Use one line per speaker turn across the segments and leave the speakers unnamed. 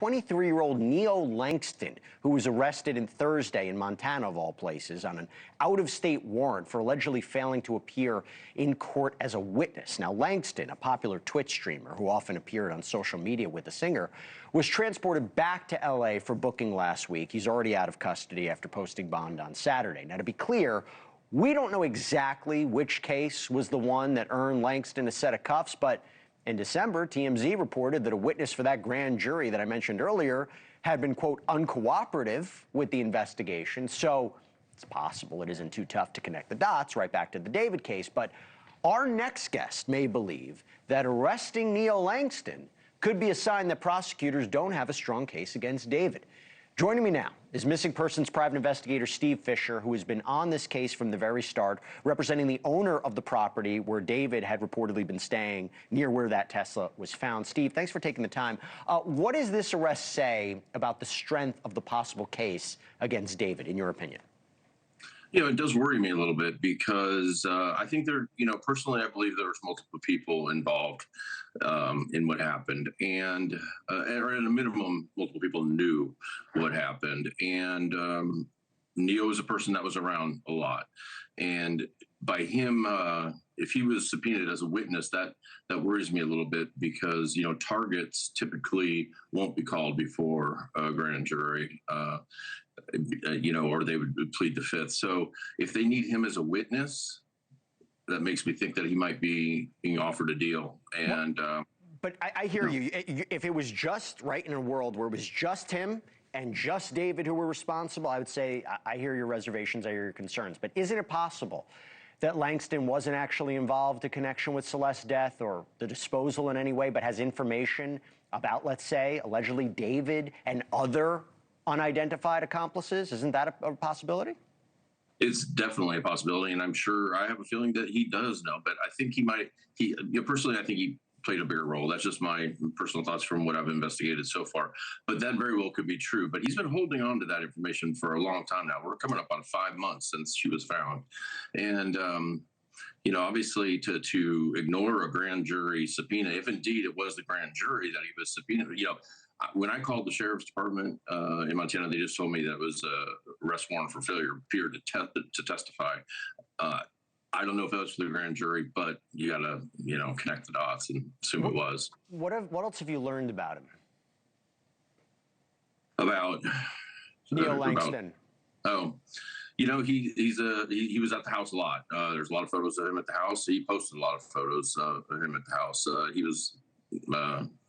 23-year-old Neo Langston, who was arrested in Thursday in Montana, of all places, on an out-of-state warrant for allegedly failing to appear in court as a witness. Now, Langston, a popular Twitch streamer who often appeared on social media with the singer, was transported back to L.A. for booking last week. He's already out of custody after posting bond on Saturday. Now, to be clear, we don't know exactly which case was the one that earned Langston a set of cuffs, but in December, TMZ reported that a witness for that grand jury that I mentioned earlier had been, quote, uncooperative with the investigation. So it's possible it isn't too tough to connect the dots right back to the David case. But our next guest may believe that arresting Neo Langston could be a sign that prosecutors don't have a strong case against David. Joining me now is missing persons private investigator Steve Fischer, who has been on this case from the very start, representing the owner of the property where David had reportedly been staying, near where that Tesla was found. Steve, thanks for taking the time. What does this arrest say about the strength of the possible case against David, in your opinion?
You know, it does worry me a little bit because I think personally, I believe there was multiple people involved in what happened, and or at a minimum, multiple people knew what happened. And Neo is a person that was around a lot, and by him, if he was subpoenaed as a witness, that worries me a little bit because targets typically won't be called before a grand jury. Or they would plead the fifth. So if they need him as a witness, that makes me think that he might be being offered a deal. And
but I hear you. If it was just right in a world where it was just him and just David who were responsible, I would say I hear your reservations, I hear your concerns. But isn't it possible that Langston wasn't actually involved in connection with Celeste's death or the disposal in any way, but has information about, let's say, allegedly David and other unidentified accomplices? Isn't that a possibility?
It's definitely a possibility, and I'm sure, I have a feeling that he does know, but I think personally, I think he played a bigger role. That's just my personal thoughts from what I've investigated so far, but that very well could be true. But he's been holding on to that information for a long time now. We're coming up on 5 months since she was found. And obviously to ignore a grand jury subpoena, if indeed it was the grand jury that he was subpoenaed, when I called the sheriff's department in Montana, they just told me that it was a arrest warrant for failure of appear to testify. I don't know if that was for the grand jury, but you got to, connect the dots and assume it was.
What else have you learned about him?
About
Neo Langston.
He was at the house a lot. There's a lot of photos of him at the house. He posted a lot of photos of him at the house. He was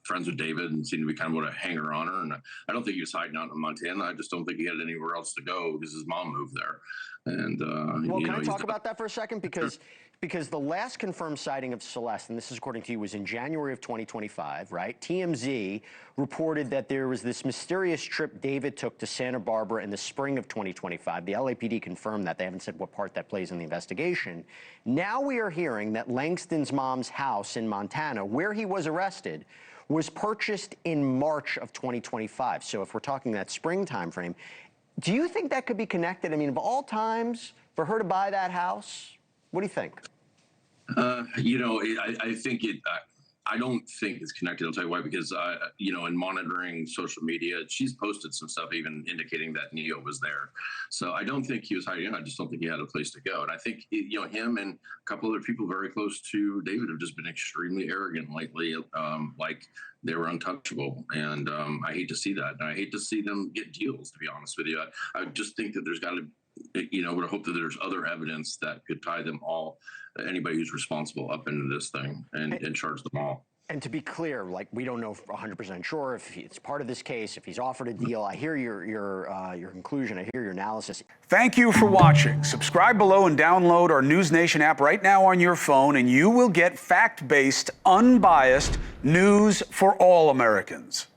friends with David and seemed to be kind of a hanger-oner. And I don't think he was hiding out in Montana. I just don't think he had anywhere else to go because his mom moved there. And
well, can I talk about that for a second? Because the last confirmed sighting of Celeste, and this is according to you, was in January of 2025, right? TMZ reported that there was this mysterious trip David took to Santa Barbara in the spring of 2025. The LAPD confirmed that. They haven't said what part that plays in the investigation. Now we are hearing that Langston's mom's house in Montana, where he was arrested, was purchased in March of 2025. So if we're talking that spring time frame, do you think that could be connected? I mean, of all times, for her to buy that house, what do you think?
I think I don't think it's connected. I'll tell you why, because, in monitoring social media, she's posted some stuff even indicating that Neo was there. So I don't think he was hiding. I just don't think he had a place to go. And I think, him and a couple other people very close to David have just been extremely arrogant lately, like they were untouchable. And I hate to see that. And I hate to see them get deals, to be honest with you. I just think that there's got to would hope that there's other evidence that could tie them all, anybody who's responsible, up into this thing and charge them all.
And to be clear, we don't know 100% sure if it's part of this case, if he's offered a deal. I hear your conclusion. I hear your analysis.
Thank you for watching. Subscribe below and download our NewsNation app right now on your phone, and you will get fact-based, unbiased news for all Americans.